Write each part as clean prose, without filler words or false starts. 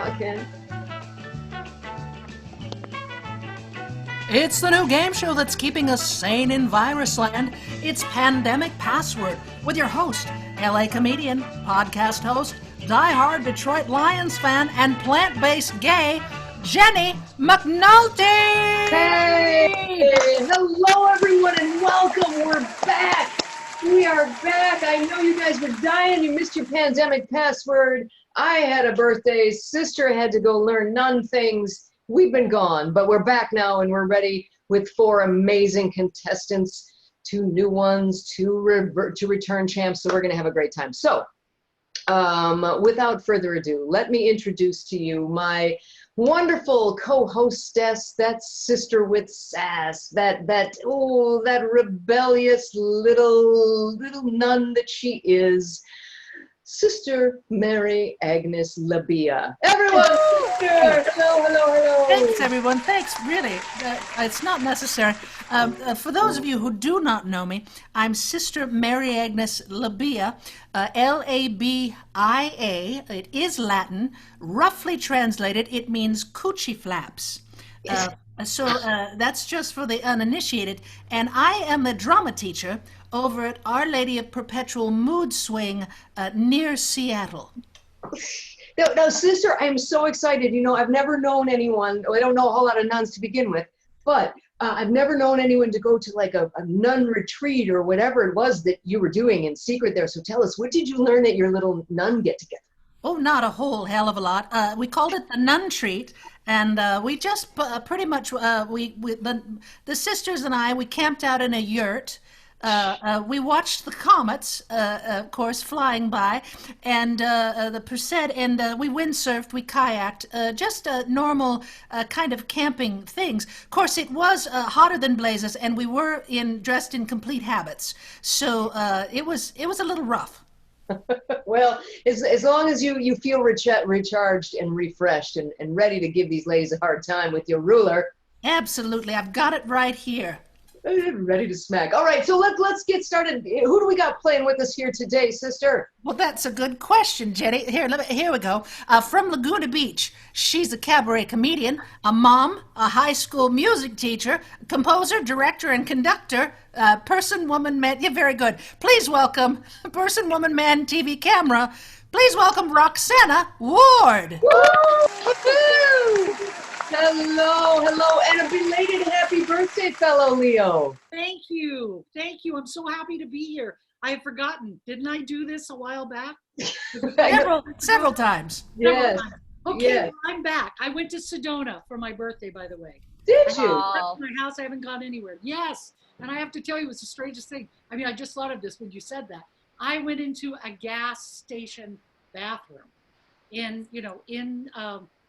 now, Ken. It's the new game show that's keeping us sane in virus land. It's Pandemic Password with your host, LA comedian, podcast host, diehard Detroit Lions fan, and plant-based gay, Jennie McNulty! Hey! Hello, everyone, and welcome. We're back. We are back. I know you guys were dying. You missed your Pandemic Password. I had a birthday. Sister had to go learn nun things. We've been gone, but we're back now, and we're ready with 4 amazing contestants, 2 new ones, 2 return champs, so we're going to have a great time. So, without further ado, let me introduce to you my wonderful co-hostess, that sister with sass, that rebellious little nun that she is, Sister Mary Agnes Labia. Everyone, sister! Hello. Thanks, everyone. Thanks, really. It's not necessary. For those of you who do not know me, I'm Sister Mary Agnes Labia, L-A-B-I-A. It is Latin. Roughly translated, it means coochie flaps. So that's just for the uninitiated. And I am the drama teacher over at Our Lady of Perpetual Mood Swing near Seattle. Now, sister, I'm so excited. You know, I've never known anyone, I don't know a whole lot of nuns to begin with, but I've never known anyone to go to like a nun retreat or whatever it was that you were doing in secret there. So tell us, what did you learn at your little nun get-together? Oh, not a whole hell of a lot. We called it the Nun Treat, and we just pretty much, the sisters and I, we camped out in a yurt. We watched the comets, of course, flying by, and the Perseid, and we windsurfed, we kayaked, just normal kind of camping things. Of course, it was hotter than blazes, and we were dressed in complete habits, so it was a little rough. Well, as long as you feel recharged and refreshed and ready to give these ladies a hard time with your ruler. Absolutely, I've got it right here. Ready to smack. All right, so let's get started. Who do we got playing with us here today, sister? Well, that's a good question, Jenny. Here we go. From Laguna Beach, she's a cabaret comedian, a mom, a high school music teacher, composer, director, and conductor. Person, woman, man. Yeah, very good. Please welcome person, woman, man, TV, camera. Please welcome Roxanna Ward. Woo! Hello, and a belated happy birthday, fellow Leo. Thank you. I'm so happy to be here. I had forgotten. Didn't I do this a while back? Several times. Yes. Okay, yes. well, I'm back. I went to Sedona for my birthday, by the way. Did you? I left my house. I haven't gone anywhere. Yes. And I have to tell you, it was the strangest thing. I mean, I just thought of this when you said that. I went into a gas station bathroom in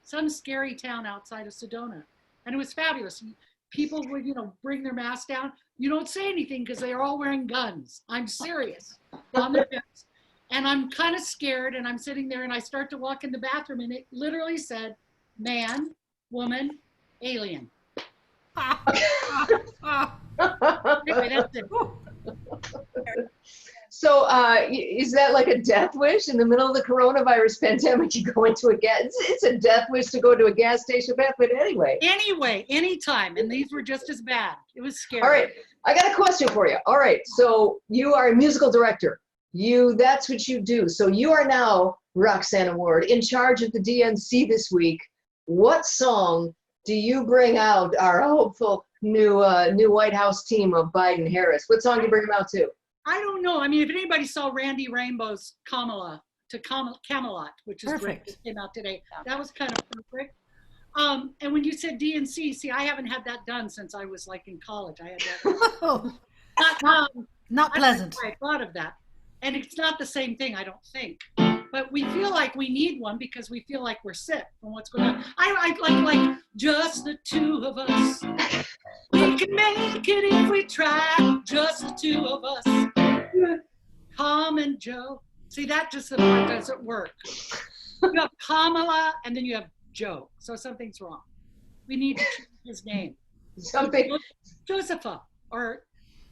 some scary town outside of Sedona. And it was fabulous. People would, bring their masks down. You don't say anything because they're all wearing guns. I'm serious. On their guns. And I'm kind of scared, and I'm sitting there, and I start to walk in the bathroom, and it literally said, man, woman, alien. Anyway, that's it. So is that like a death wish in the middle of the coronavirus pandemic? You go into a gas, it's a death wish to go to a gas station bath, but anyway. Anyway, anytime, and these were just as bad. It was scary. All right, I got a question for you. All right, so you are a musical director. That's what you do. So you are now, Roxanna Ward, in charge of the DNC this week. What song do you bring out our hopeful new White House team of Biden-Harris? What song do you bring them out to? I don't know. I mean, if anybody saw Randy Rainbow's Camelot, which is Perfect. great, that came out today, that was kind of perfect. And when you said DNC, see, I haven't had that done since I was like in college. I had that. Not pleasant. I thought of that. And it's not the same thing, I don't think. But we feel like we need one because we feel like we're sick from what's going on. I like just the two of us. We can make it if we try, just the two of us. Tom and Joe. See, that just doesn't work. You have Kamala and then you have Joe. So something's wrong. We need to change his name. Something. Josepha or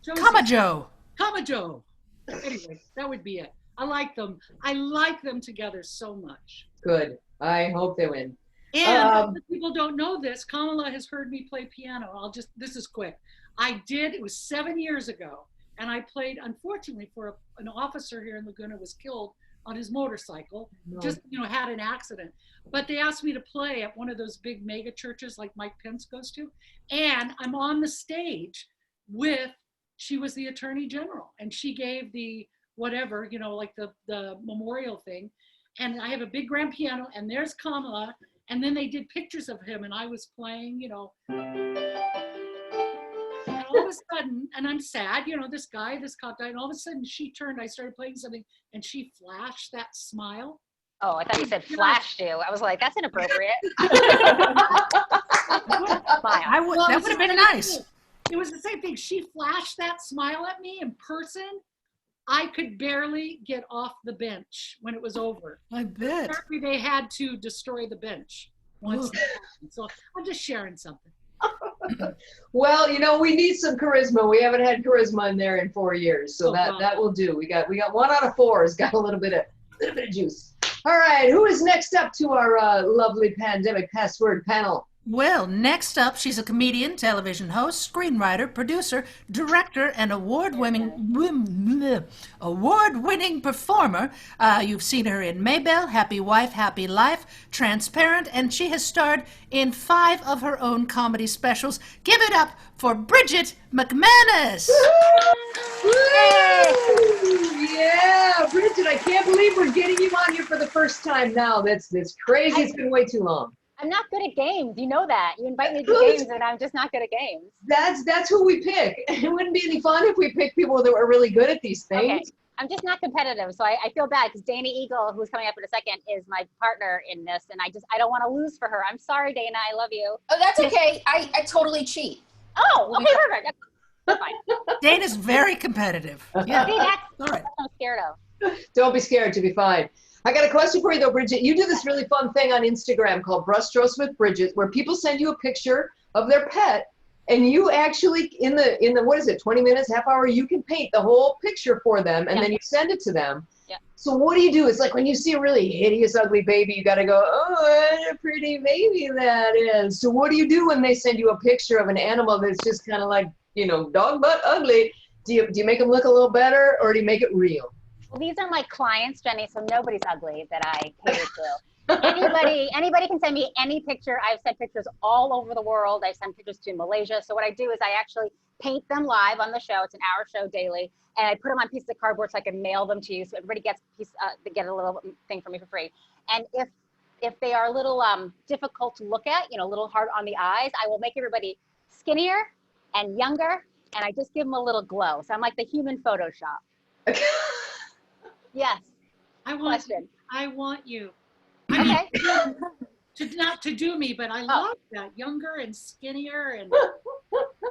Joseph. Kama Joe. Kama Joe. Anyway, that would be it. I like them. I like them together so much. Good. I hope they win. And people don't know this. Kamala has heard me play piano. This is quick. It was 7 years ago. And I played, unfortunately, for an officer here in Laguna was killed on his motorcycle, just, had an accident. But they asked me to play at one of those big mega churches like Mike Pence goes to. And I'm on the stage she was the Attorney General, and she gave the whatever, like the memorial thing. And I have a big grand piano, and there's Kamala. And then they did pictures of him, and I was playing, and all of a sudden, and I'm sad, this cop died, and all of a sudden she turned, I started playing something, and she flashed that smile. Oh, I thought you said flashed you. I was like, that's inappropriate. That would have been nice. It was the same thing. She flashed that smile at me in person. I could barely get off the bench when it was over. I bet. Apparently they had to destroy the bench once. So I'm just sharing something. Well, we need some charisma. We haven't had charisma in there in 4 years, so that will do. We got 1 out of 4 has got a little bit of juice. All right, who is next up to our lovely pandemic password panel? Well, next up, she's a comedian, television host, screenwriter, producer, director, and award-winning performer. You've seen her in Maybelle, Happy Wife, Happy Life, Transparent, and she has starred in 5 of her own comedy specials. Give it up for Bridget McManus! Yeah, Bridget, I can't believe we're getting you on here for the first time now. That's crazy. It's been way too long. I'm not good at games. You know that. You invite me to games, and I'm just not good at games. That's who we pick. It wouldn't be any fun if we picked people that were really good at these things. Okay. I'm just not competitive, so I feel bad because Dana Eagle, who's coming up in a second, is my partner in this, and I don't want to lose for her. I'm sorry, Dana. I love you. Oh, that's okay. I totally cheat. Oh, okay, perfect. That's fine. Dana's very competitive. Yeah. See, that's all right. what I'm scared of. Don't be scared. To be fine. I got a question for you though, Bridget. You do this really fun thing on Instagram called Brushstrokes with Bridget, where people send you a picture of their pet, and you actually in the what is it, 20 minutes, half hour, you can paint the whole picture for them, and then you send it to them. Yeah. So what do you do? It's like when you see a really hideous, ugly baby, you got to go, oh, what a pretty baby that is. So what do you do when they send you a picture of an animal that's just kind of like, dog butt ugly? Do you make them look a little better, or do you make it real? Well, these are my clients, Jenny, so nobody's ugly that I cater to. Anybody can send me any picture. I've sent pictures all over the world. I've sent pictures to Malaysia. So what I do is I actually paint them live on the show. It's an hour show daily. And I put them on pieces of cardboard so I can mail them to you. So everybody gets get a little thing from me for free. And if they are a little difficult to look at, a little hard on the eyes, I will make everybody skinnier and younger. And I just give them a little glow. So I'm like the human Photoshop. Yes. I want you. Okay. Not to do me, but I love that. Younger and skinnier and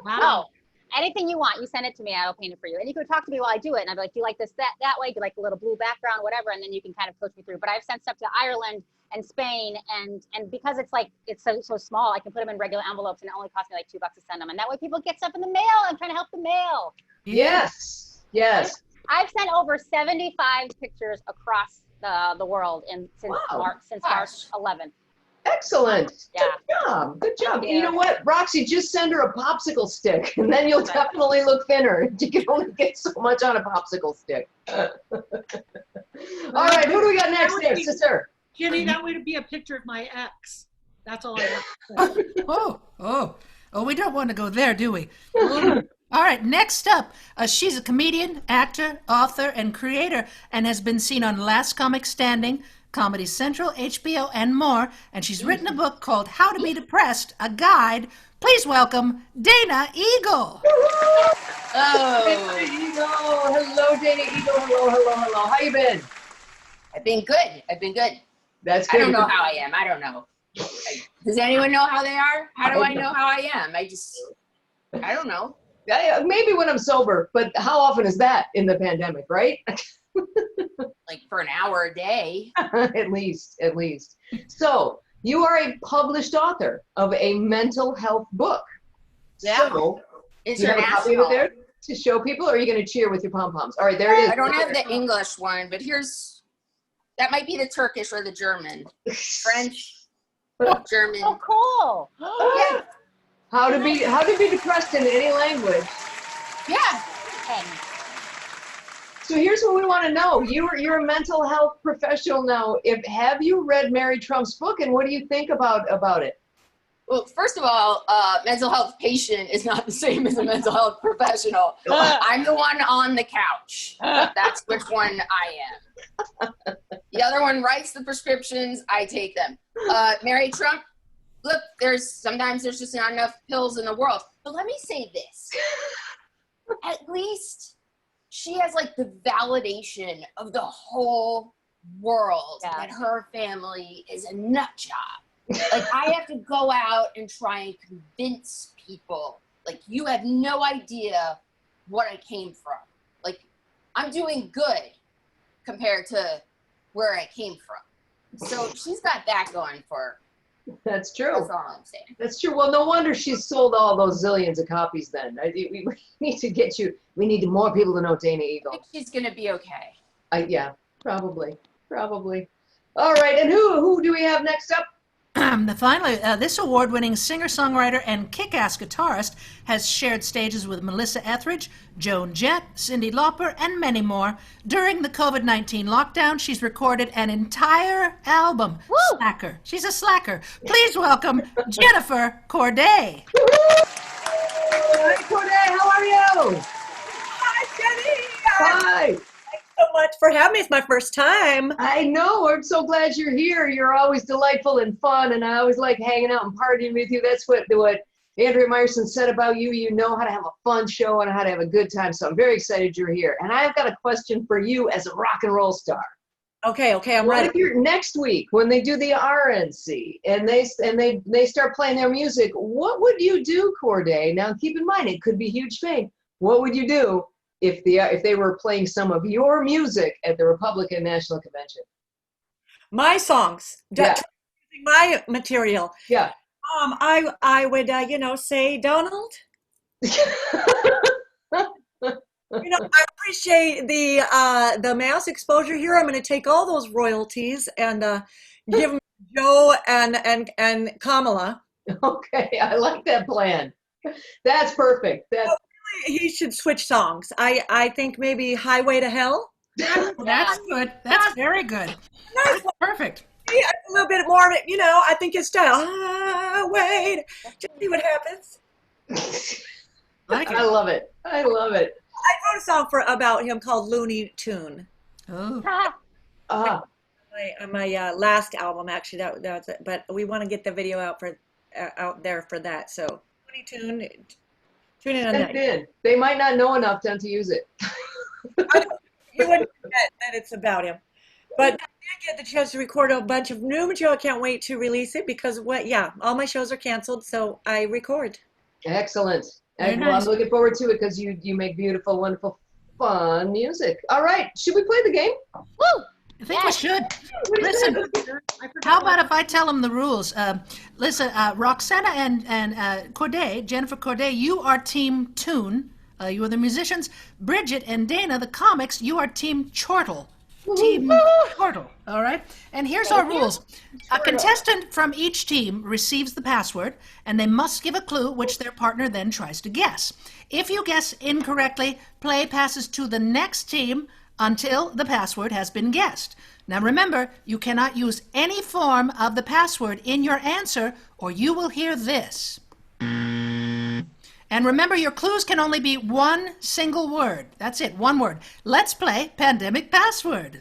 wow. Anything you want, you send it to me, I'll paint it for you. And you can talk to me while I do it. And I'll be like, do you like this that way? Do you like a little blue background, whatever? And then you can kind of coach me through. But I've sent stuff to Ireland and Spain, and because it's so small, I can put them in regular envelopes, and it only costs me like $2 to send them. And that way people get stuff in the mail. I'm trying to help the mail. Yes. I've sent over 75 pictures across the world since March 11th. Excellent. Yeah. Good job. You know what, Roxy, just send her a popsicle stick, and then you'll definitely look thinner. You can only get so much on a popsicle stick. All right, who do we got next there, sister? Jenny, that would be a picture of my ex. That's all I want to say. Oh, we don't want to go there, do we? All right, next up, she's a comedian, actor, author, and creator, and has been seen on Last Comic Standing, Comedy Central, HBO, and more. And she's written a book called How to Be Depressed, a Guide. Please welcome Dana Eagle. Oh. Dana Eagle. Hello, Dana Eagle. Hello. How you been? I've been good. That's good. I don't know how I am. I don't know. Does anyone know how they are? How do I know how I am? I don't know. Maybe when I'm sober, but how often is that in the pandemic, right? Like for an hour a day. At least. So you are a published author of a mental health book. Yeah. So, do you have a copy of it there? to show people, or are you going to cheer with your pom-poms? All right, there it is. I don't have the English one, but that might be the Turkish or the German. French, German. Oh, cool. Yeah. How to be depressed in any language. Yeah. Okay. So here's what we want to know. You're a mental health professional now. Have you read Mary Trump's book, and what do you think about it? Well, first of all, mental health patient is not the same as a mental health professional. I'm the one on the couch. That's which one I am. The other one writes the prescriptions. I take them. Mary Trump, look, sometimes there's just not enough pills in the world. But let me say this. At least she has like the validation of the whole world that her family is a nut job. Like, I have to go out and try and convince people, like, you have no idea what I came from. Like, I'm doing good compared to where I came from. So she's got that going for her. That's true. That's all I'm saying. That's true. Well, no wonder she's sold all those zillions of copies then. We need to get you, we need more people to know Dana I Eagle. think she's going to be okay. Yeah, probably. All right, and who do we have next up? Finally, this award-winning singer-songwriter and kick-ass guitarist has shared stages with Melissa Etheridge, Joan Jett, Cyndi Lauper, and many more. During the COVID-19 lockdown, she's recorded an entire album. Woo! Slacker. She's a slacker. Please welcome Jennifer Corday. Hi, Corday. How are you? Hi, Jenny. Hi. Thanks so much for having me. It's my first time. I know. I'm so glad you're here. You're always delightful and fun, and I always like hanging out and partying with you. That's what Andrea Meyerson said about you. You know how to have a fun show and how to have a good time. So I'm very excited you're here. And I've got a question for you as a rock and roll star. Okay, I'm What ready. if you're next week when they do the RNC and they start playing their music? What would you do, Corday? Now keep in mind it could be huge fame. What would you do if they were playing some of your music at the Republican National Convention? My songs. Yeah. Using my material. Yeah. I would, say Donald. I appreciate the mass exposure here. I'm going to take all those royalties and give them to Joe and Kamala. Okay, I like that plan. That's perfect. He should switch songs. I think maybe Highway to Hell. That's good. That's very good. Nice one. Perfect. Yeah, a little bit more of it, I think his style. Highway. Just see what happens. Like it. I love it. I love it. I wrote a song about him called Looney Tune. Oh. Ah, On my last album, actually, that's it. But we want to get the video out there for that. So Looney Tune, tune in on send it that. in. They might not know enough to use it. You wouldn't forget that it's about him. But I did get the chance to record a bunch of new material. I can't wait to release it because all my shows are canceled, so I record. Excellent. Very Well, nice. I'm looking forward to it because you make beautiful, wonderful, fun music. All right, should we play the game? Woo! I think we should. What do you Listen, think? how about if I tell them the rules? Listen, Roxanna and Corday, Jennifer Corday, you are Team Toon. You are the musicians. Bridget and Dana, the comics, you are Team Chortle. Team Chortle, all right? And here's our rules. A contestant from each team receives the password, and they must give a clue which their partner then tries to guess. If you guess incorrectly, play passes to the next team until the password has been guessed. Now remember, you cannot use any form of the password in your answer, or you will hear this. And remember, your clues can only be one single word. That's it, one word. Let's play Pandemic Password.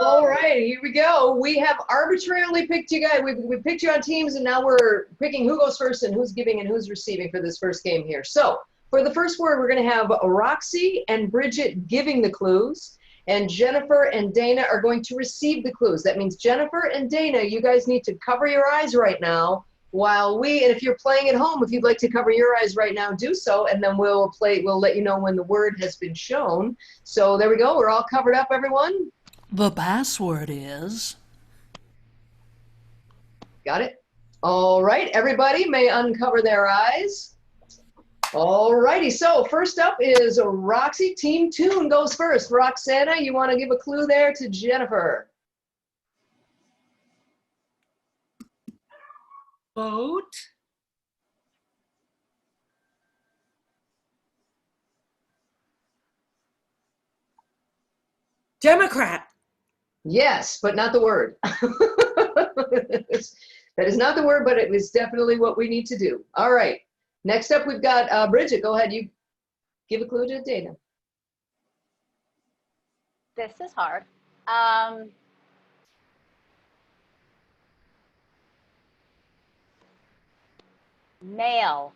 All right, here we go. We have arbitrarily picked you guys. We picked you on teams, and now we're picking who goes first and who's giving and who's receiving for this first game here. So for the first word, we're going to have Roxy and Bridget giving the clues, and Jennifer and Dana are going to receive the clues. That means Jennifer and Dana, you guys need to cover your eyes right now. And if you're playing at home, if you'd like to cover your eyes right now, do so, and then we'll let you know when the word has been shown. So there we go. We're all covered up, everyone. The password is... Got it? All right. Everybody may uncover their eyes. All righty, so first up is Roxy. Team Toon goes first. Roxana, you want to give a clue there to Jennifer? Boat. Democrat. Yes, but not the word. That is not the word, but it is definitely what we need to do. All right, next up we've got Bridget. Go ahead, you give a clue to Dana. This is hard. Mail.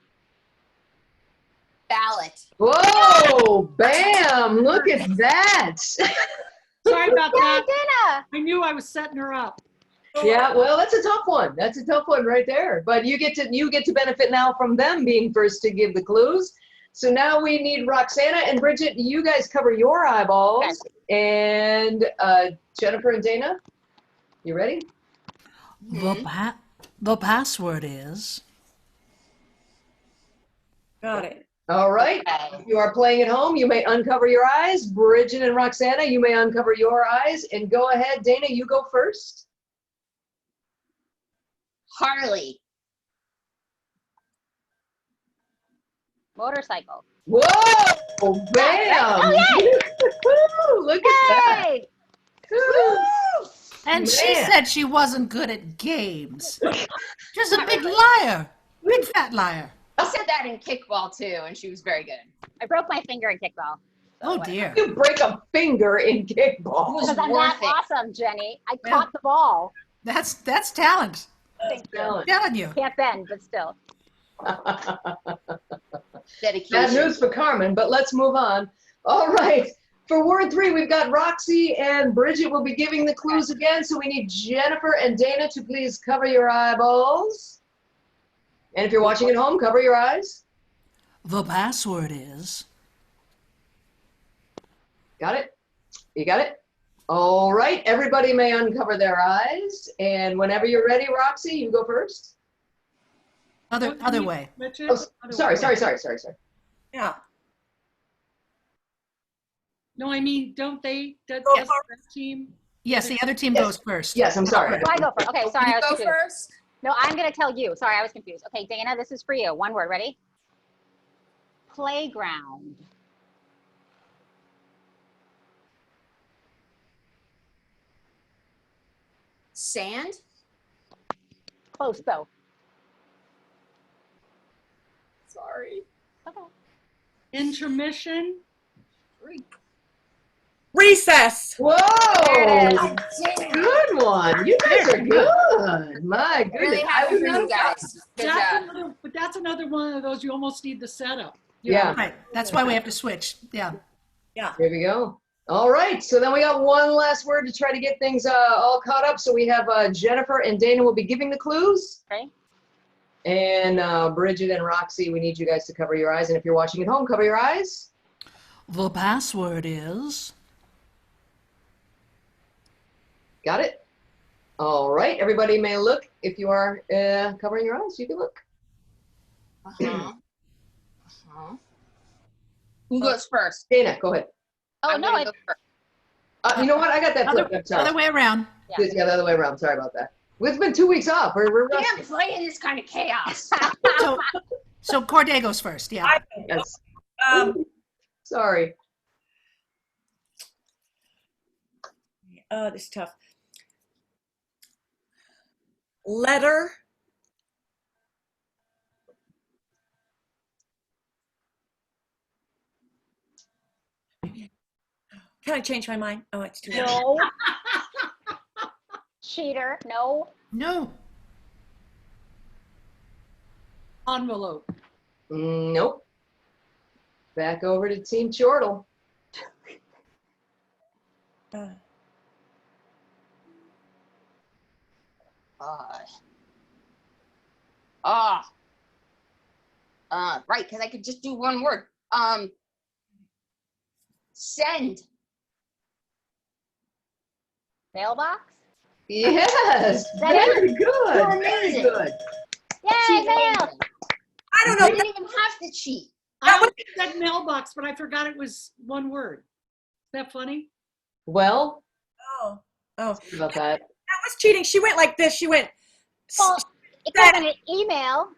Ballot. Whoa, bam, look at that. Sorry about Yay, that. Dana! I knew I was setting her up. Yeah, well, that's a tough one. That's a tough one right there. But you get to benefit now from them being first to give the clues. So now we need Roxana and Bridget. You guys cover your eyeballs, and Jennifer and Dana, you ready? The password is. Got it. All right. Okay. If you are playing at home, you may uncover your eyes. Bridget and Roxana, you may uncover your eyes. And go ahead, Dana, you go first. Harley. Motorcycle. Whoa, bam. Oh, yay! Woo, look at that. Yay! Woo. And she Man. said she wasn't good at games. Just a big liar. Big fat liar. I said that in kickball too, and she was very good. I broke my finger in kickball. Oh dear. You break a finger in kickball. Was Because I'm worth that it. awesome, Jenny. I caught the ball. That's talent. Thank you. I'm telling you. Can't bend, but still. Dedication. Bad news for Carmen, but let's move on. All right. For word 3, we've got Roxy and Bridget will be giving the clues again. So we need Jennifer and Dana to please cover your eyeballs. And if you're watching at home, cover your eyes. The password is. Got it? You got it? All right. Everybody may uncover their eyes. And whenever you're ready, Roxy, you go first. Other way. Richard? Oh, sorry. Yeah. No, I mean, don't they? Does Go the for team? Yes, the other team Yes. goes first. Yes, I'm sorry. So I go first. Okay, sorry, I You was go confused. first. No, I'm going to tell you. Sorry, I was confused. Okay, Dana, this is for you. One word. Ready? Playground. Sand. Close, though. Sorry. Okay. Intermission. Recess. Whoa! There it is. Good one. You guys are good. My goodness. Really happy for you guys. Good job. But that's another one of those you almost need the setup. Yeah. Right. That's why we have to switch. Yeah. Here we go. All right. So then we got one last word to try to get things all caught up. So we have Jennifer and Dana will be giving the clues. Okay. And Bridget and Roxy, we need you guys to cover your eyes. And if you're watching at home, cover your eyes. The password is. Got it? All right. Everybody may look. If you are covering your eyes, you can look. Uh-huh. Uh-huh. Who goes first? Dana, go ahead. Oh, I'm no, gonna it, go first. You know what? I got that flipped. I'm sorry. Other way around. Yeah, the other way around. Sorry about that. It's been 2 weeks off. We're Damn, resting. playing is kind of chaos. So Corday goes first. Yeah. Yes. Um, Sorry. oh, this is tough. Letter. Can I change my mind? Oh, it's too late. no. Cheater. No. No. Envelope. Nope. Back over to Team Chortle. Uh, Right, because I could just do one word. Send. Mailbox. Yes. That Very good. You're Very amazing. good. Yay, She's mail. amazing. I don't You know. didn't even have to cheat. I almost said mailbox, but I forgot it was one word. Is that funny? Well, Oh. sorry about that. That was cheating. She went like this. She went. Well, it could have been an email.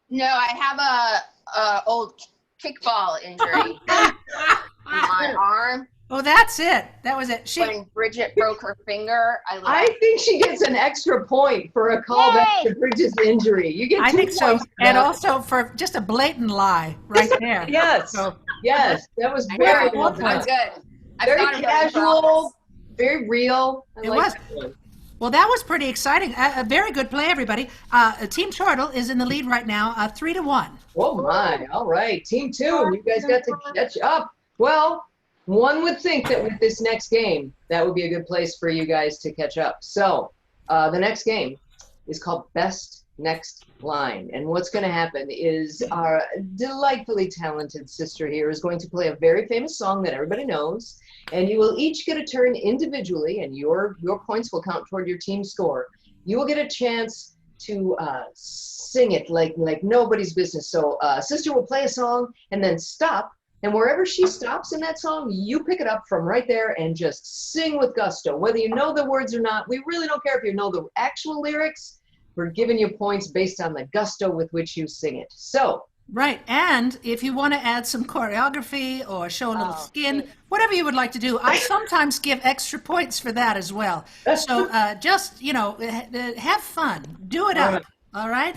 No, I have a old kickball injury in my arm. Oh, that's it. That was it. When Bridget broke her finger, I think she gets an extra point for a callback to Bridget's injury. You get 2 I think points so. for And that. also for just a blatant lie right there. Yes. So, Yes, that was I very know, well that's done. good. I Very thought about it for casual, office. very real. I It like was. that one. well, that was pretty exciting. A very good play, everybody. Team Turtle is in the lead right now, 3-1. Oh my, all right. Team 2, you guys got to catch up. Well, one would think that with this next game, that would be a good place for you guys to catch up. So the next game is called Best Next Line. And what's going to happen is our delightfully talented sister here is going to play a very famous song that everybody knows. And you will each get a turn individually, and your points will count toward your team score. You will get a chance to sing it like nobody's business. So sister will play a song and then stop. And wherever she stops in that song, you pick it up from right there and just sing with gusto. Whether you know the words or not, we really don't care if you know the actual lyrics. We're giving you points based on the gusto with which you sing it. So, Right. And if you want to add some choreography or show a little skin, whatever you would like to do, I sometimes give extra points for that as well. So just, have fun. Do it up. All right.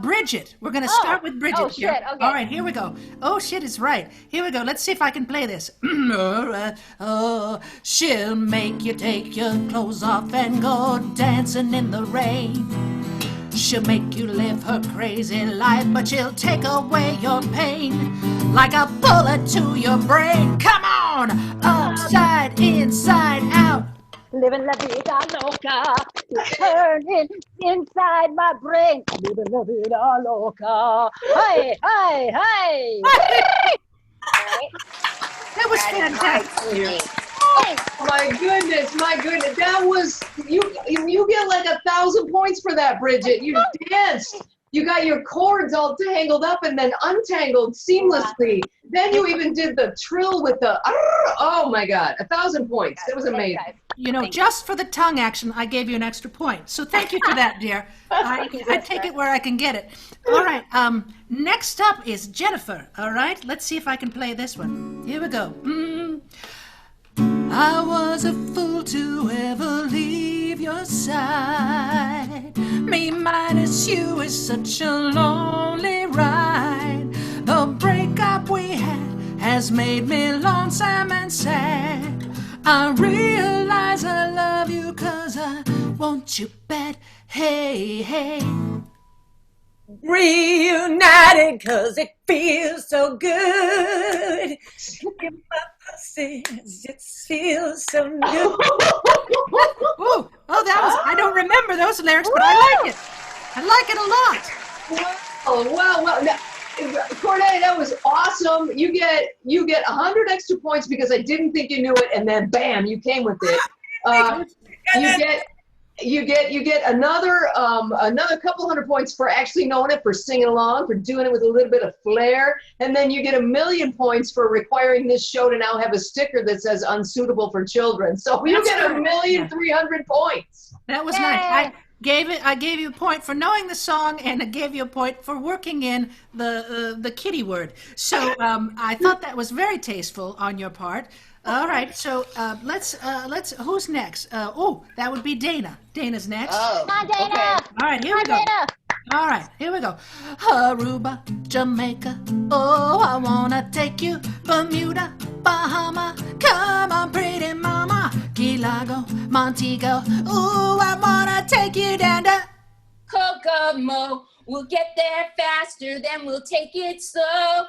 Bridget, we're going to start with Bridget. Oh, shit. here. Okay. All right, here we go. Oh, shit is right. Here we go. Let's see if I can play this. All right. Oh, she'll make you take your clothes off and go dancing in the rain. She'll make you live her crazy life, but she'll take away your pain like a bullet to your brain. Come on! Upside, inside, out. Living la vida loca, turning inside my brain. Living la vida loca. Hey, hey, hey. That was fantastic. my goodness, that was, you get like 1,000 points for that, Bridget. You danced. You got your chords all tangled up and then untangled seamlessly. Then you even did the trill with the, oh my God, 1,000 points. That was amazing. Just for the tongue action, I gave you an extra point. So thank you for that, dear. I take it where I can get it. All right. Next up is Jennifer. All right. Let's see if I can play this one. Here we go. I was a fool to ever leave your side. Me minus you is such a lonely ride. The breakup we had has made me lonesome and sad. I realize I love you 'cause I want you bad. Hey, hey. Reunited 'cause it feels so good. In my pussy, it feels so good. That was, I don't remember those lyrics, but I like it. I like it a lot. Well. Now, Corday, that was awesome. You get 100 extra points because I didn't think you knew it, and then bam, you came with it. You get another couple hundred points for actually knowing it, for singing along, for doing it with a little bit of flair, and then you get 1,000,000 points for requiring this show to now have a sticker that says "unsuitable for children." So you get 1,300,000 points. That was nice. I gave you a point for knowing the song, and I gave you a point for working in the kitty word. So I thought that was very tasteful on your part. All right, so let's who's next? That would be Dana. Dana's next. Oh, Come on, Dana. okay. All right, here we go. Dana. All right, here we go. Aruba, Jamaica. Oh, I wanna take you. Bermuda, Bahama. Come on, pretty mama. Key Largo, Montego. Ooh, I wanna take you down to Kokomo. We'll get there faster, then we'll take it slow.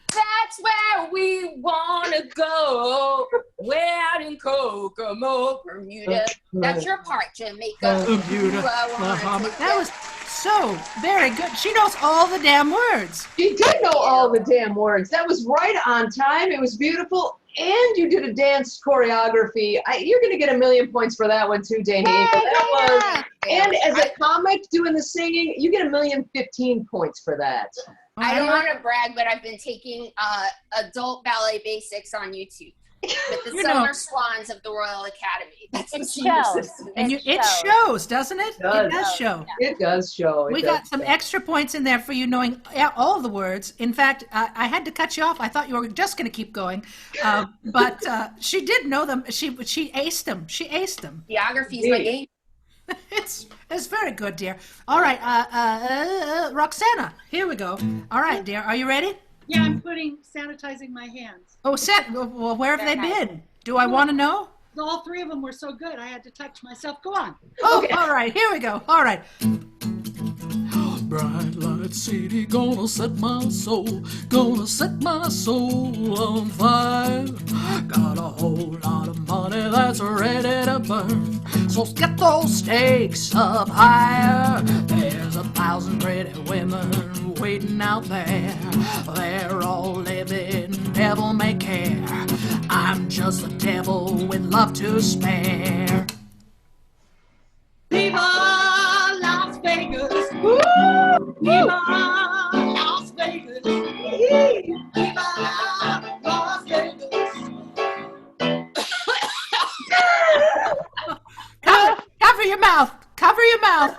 That's where we wanna go. Way out in Kokomo, Bermuda. That's your part, Jamaica. Bermuda, Bahama. That was so very good. She knows all the damn words. She did know all the damn words. That was right on time. It was beautiful. And you did a dance choreography. You're going to get 1,000,000 points for that one too, Dana. And as a comic doing the singing, you get 1,015,000 points for that. I don't want to brag, but I've been taking adult ballet basics on YouTube with the Silver Swans of the Royal Academy. That's It the senior shows. system. And it shows, doesn't it? It does. It does show. It does show. We got some extra points in there for you knowing all of the words. In fact, I had to cut you off. I thought you were just going to keep going. But she did know them. She aced them. She aced them. Geography is my game. It's very good, dear. All right, Roxana, here we go. All right, dear. Are you ready? Yeah, I'm sanitizing my hands. Oh, well, where have they been? Do I want to know? All three of them were so good, I had to touch myself. Go on. Oh, all right. Here we go. All right. Bright light city, gonna set my soul on fire. Got a whole lot of money that's ready to burn, so get those stakes up higher. There's 1,000 pretty women waiting out there. They're all living devil may care. I'm just the devil with love to spare. Viva Las Vegas! Woo! Viva Las Vegas! Viva Las Vegas! Cover your mouth. Cover your mouth.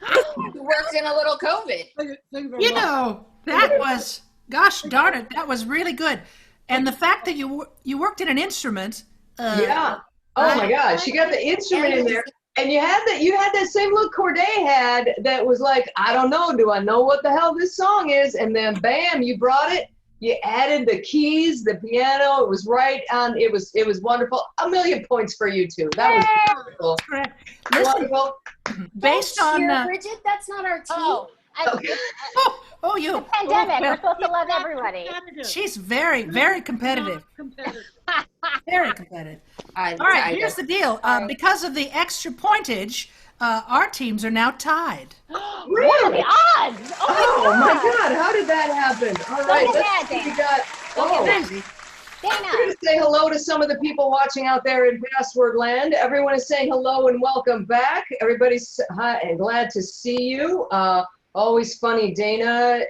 It worked in a little COVID. You know, that was, gosh darn it, that was really good. And the fact that you worked in an instrument. Yeah. Oh my gosh, you got the instrument in there. And you had that same look Corday had that was like, I don't know, do I know what the hell this song is? And then bam, you brought it. You added the keys, the piano. It was right on. It was wonderful. 1,000,000 points for you two. That was wonderful. Listen, Wonderful. based on Bridget, that's not our team. you. Pandemic. Well, We're supposed to love everybody. she's very, very competitive. Very competitive. All right, here's the deal. Because of the extra pointage, our teams are now tied. What are the odds? Oh my God, how did that happen? All right, at let's that, see. We Dan. got. Oh, Crazy. I'm Dana. going to say hello to some of the people watching out there in Password Land. Everyone is saying hello and welcome back. Everybody's hi and glad to see you. Always funny, Dana.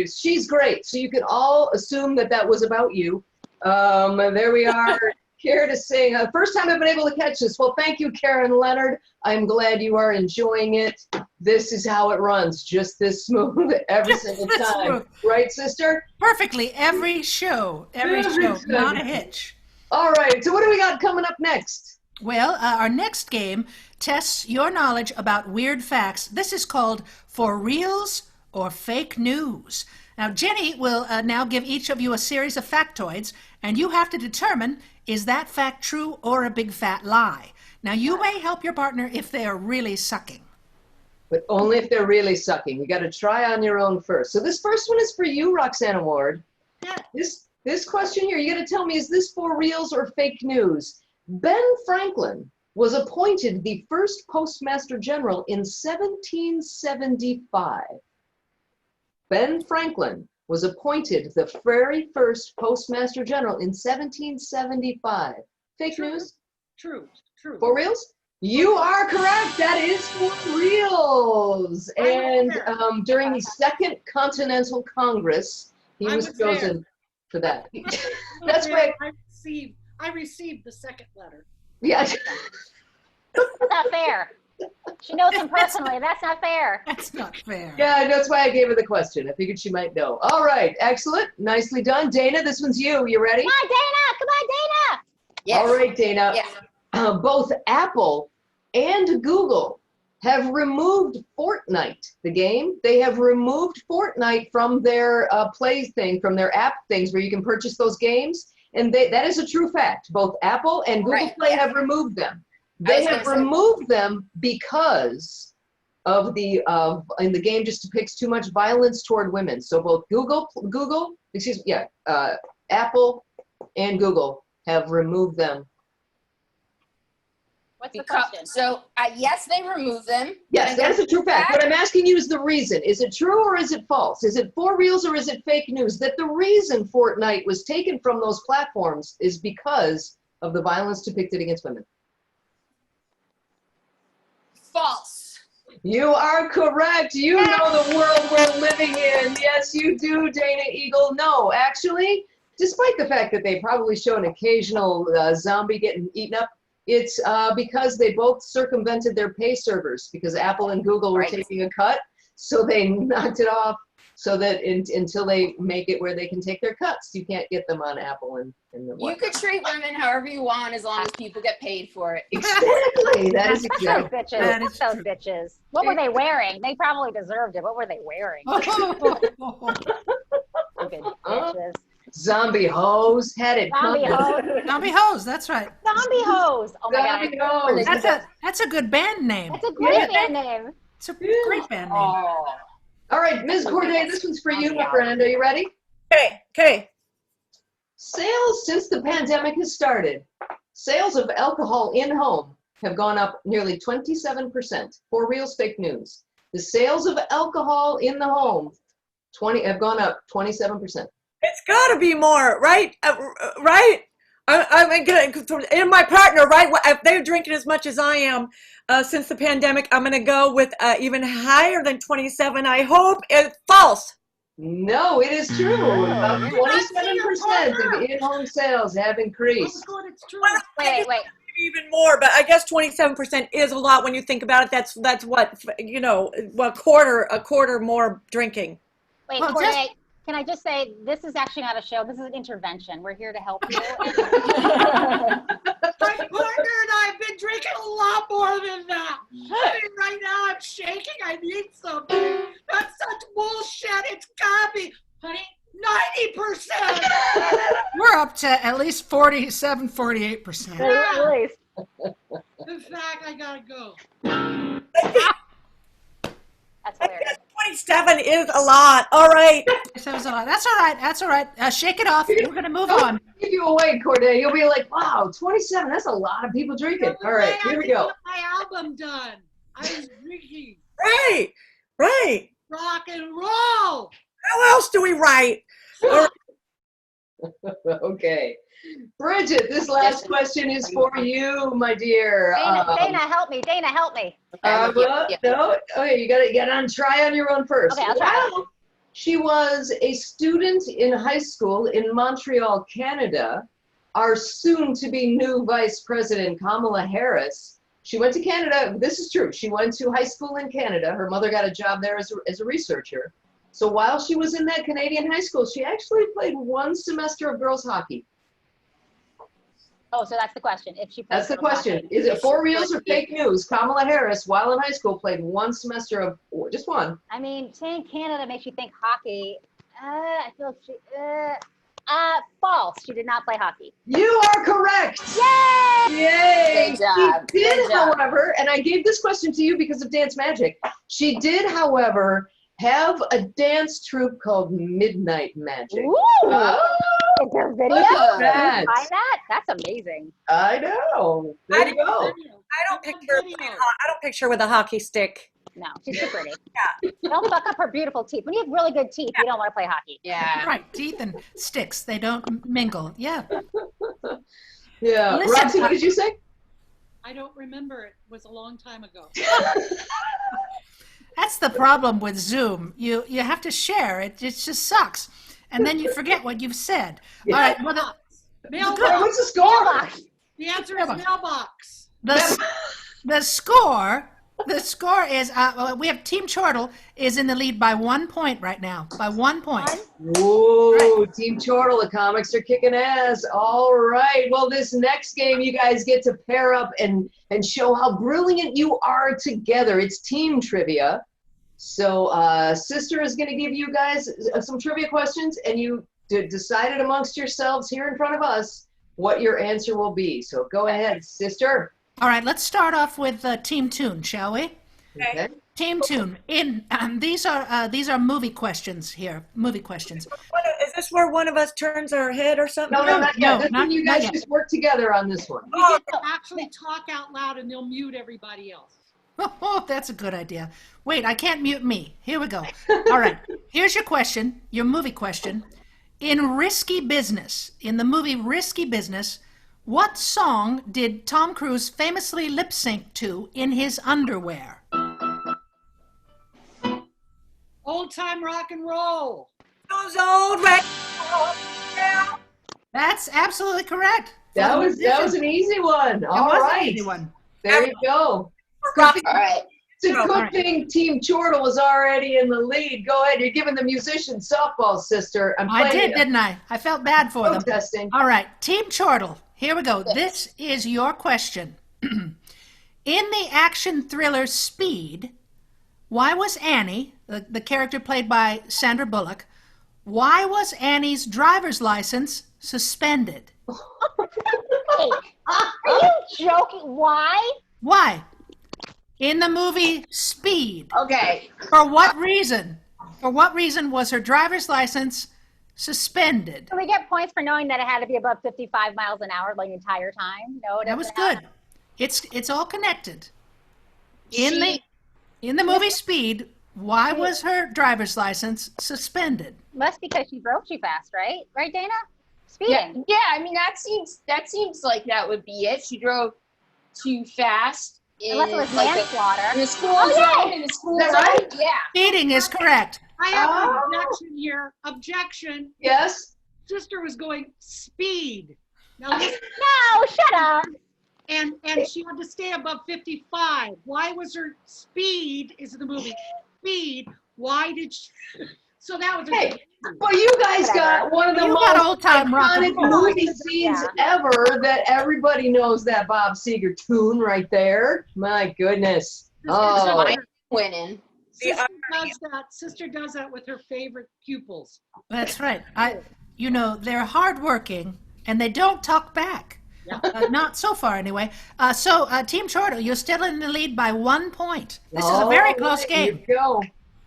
She's great. So you can all assume that was about you. There we are. Here to sing. First time I've been able to catch this. Well, thank you, Karen Leonard. I'm glad you are enjoying it. This is how it runs, just this smooth every single time. Smooth. Right, sister? Perfectly every show, not a hitch. All right, so what do we got coming up next? Well, our next game tests your knowledge about weird facts. This is called For Realz or Fake News. Now, Jenny will now give each of you a series of factoids, and you have to determine, is that fact true or a big fat lie? Now, you may help your partner if they are really sucking. But only if they're really sucking. You got to try on your own first. So this first one is for you, Roxanna Ward. Yeah. This question here, you got to tell me, is this for reals or fake news? Ben Franklin was appointed the first Postmaster General in 1775. Ben Franklin was appointed the very first Postmaster General in 1775. Fake news? True. For reals? You are correct. That is for reals. And during the Second Continental Congress, he was chosen for that. That's right. I received the second letter. Yeah. That's not fair. She knows him personally. That's not fair. That's not fair. Yeah, that's why I gave her the question. I figured she might know. All right. Excellent. Nicely done. Dana, this one's you. You ready? Come on, Dana. Come on, Dana. Yes. All right, Dana. Yes. Both Apple and Google have removed Fortnite, the game. They have removed Fortnite from their play thing, from their app things where you can purchase those games. And that is a true fact. Both Apple and Google Play have removed them. They have removed them because of and the game just depicts too much violence toward women. So both Apple and Google have removed them. What's the question? So, yes, they removed them. Yes, that is a true fact. What I'm asking you is the reason. Is it true or is it false? Is it for reals or is it fake news? That the reason Fortnite was taken from those platforms is because of the violence depicted against women. False. You are correct. You know the world we're living in. Yes, you do, Dana Eagle. No, actually, despite the fact that they probably show an occasional zombie getting eaten up, it's because they both circumvented their pay servers because Apple and Google were taking a cut. So they knocked it off so that until they make it where they can take their cuts, you can't get them on Apple and the You could treat women however you want as long as people get paid for it. Exactly. That is Those exactly. bitches. That is Those true. bitches. What were they wearing? They probably deserved it. What were they wearing? Stupid bitches. Zombie hose had it Zombie coming. hose. Zombie Hose, that's right. Zombie hose. Oh my Zombie god. hose. That's a good band name. That's a great band name. It's a great band name. Oh. All right, Ms. Corday, this one's for you, my friend. Are you ready? Okay. Sales since the pandemic has started. Sales of alcohol in-home have gone up nearly 27%. For Realz fake news. The sales of alcohol in the home have gone up 27%. It's got to be more, right? Right? I'm gonna, and my partner, right? If they're drinking as much as I am since the pandemic, I'm going to go with even higher than 27. I hope it's false. No, it is true. About 27% of in-home sales have increased. Oh, God, it's true. Wait. Even more, but I guess 27% is a lot when you think about it. That's what, a quarter more drinking. Wait, Well, Corday, can I just say, this is actually not a show. This is an intervention. We're here to help you. My partner and I have been drinking a lot more than that. I mean, right now I'm shaking. I need something. That's such bullshit. It's gotta be, honey, 90%. We're up to at least 47, 48%. At least. In fact, I gotta go. That's hilarious. 27 is a lot. All right. That's all right. That's all right. Shake it off. We're going to move on. Keep you awake, Corday. You'll be like, wow, 27. That's a lot of people drinking. All right, here we go. My album done. I was drinking Right. rock and roll. How else do we write? Okay. Bridget, this last question is for you, my dear. Dana, help me. Dana, help me. No, okay, you got to try on your own first. Okay, I'll try. Well, she was a student in high school in Montreal, Canada. Our soon-to-be new Vice President, Kamala Harris, she went to Canada. This is true. She went to high school in Canada. Her mother got a job there as a researcher. So while she was in that Canadian high school, she actually played one semester of girls hockey. Oh, so that's the question. If she That's the plays question. hockey. Is it for Realz or fake news? Kamala Harris, while in high school, played one semester of, just one. I mean, saying Canada makes you think hockey. I feel like she. False. She did not play hockey. You are correct. Yay! Yay! Good job. She did, Good job. however, and I gave this question to you because of Dance Magic. She did, however, have a dance troupe called Midnight Magic. Ooh! Oh, Is there video? look at Can that. you find that? That's amazing. I know. There you go. I don't picture with a hockey stick. No, she's too pretty. Yeah. Don't fuck up her beautiful teeth. When you have really good teeth, you don't want to play hockey. Yeah. Right. Teeth and sticks, they don't mingle. Yeah. Yeah. Listen, Roxy, what did you say? I don't remember. It was a long time ago. That's the problem with Zoom. You have to share. It just sucks. And then you forget what you've said. Yeah. All right. Well, Hey, Mailbox. what's the score? The answer is mailbox. the score is we have Team Chortle is in the lead by 1 point right now. By 1 point. Whoa, Team Chortle, the comics are kicking ass. All right. Well, this next game, you guys get to pair up and show how brilliant you are together. It's team trivia. So Sister is going to give you guys some trivia questions, and you decided amongst yourselves here in front of us what your answer will be. So go ahead, Sister. All right. Let's start off with Team Toon, shall we? Okay. Team Toon. These are movie questions here. Movie questions. Is this where one of us turns our head or something? No, not yet. No, This not- one you not guys yet. just work together on this one. You get to actually talk out loud and they'll mute everybody else. Oh, that's a good idea. Wait, I can't mute me. Here we go. All right. Here's your question, your movie question. In Risky Business, in the movie Risky Business, what song did Tom Cruise famously lip sync to in his underwear? Old time rock and roll. Those old records. Yeah. That's absolutely correct. That was an easy one. All was right. an easy one. There you go. All right. It's a All good right. thing Team Chortle is already in the lead. Go ahead. You're giving the musicians softball, sister. I did, didn't I? I felt bad for them. Protesting. All right, Team Chortle, here we go. This is your question. In the action thriller Speed, why was Annie, the character played by Sandra Bullock, why was Annie's driver's license suspended? Hey, are you joking? Why? Why? In the movie Speed. Okay. For what reason? For what reason was her driver's license suspended? Can we get points for knowing that it had to be above 55 miles an hour the entire time? No, it That was doesn't have- good. It's all connected. In the movie Speed, why was her driver's license suspended? Must because she drove too fast, right? Right, Dana? Yeah, Speeding. yeah. I mean, that seems like that would be it. She drove too fast. Unless it was like manslaughter. in a school Oh, yeah. zone. In a school Is zone. that right? Yeah. Speeding is correct. I have an Oh. objection here. Objection. Yes. Sister was going speed. Now listen, No, shut up. and she had to stay above 55. Why was her speed? Is in the movie Speed? Why did she? So that was. Hey, well, you guys got one of the You got most old-time rock and iconic roll. movie scenes ever that everybody knows that Bob Seger tune right there. My goodness. Oh, I'm winning. Sister does that with her favorite pupils. That's right. They're hardworking and they don't talk back. Yeah. Not so far, anyway. So, Team Chortle, you're still in the lead by 1 point. This is a very close game. Here you go.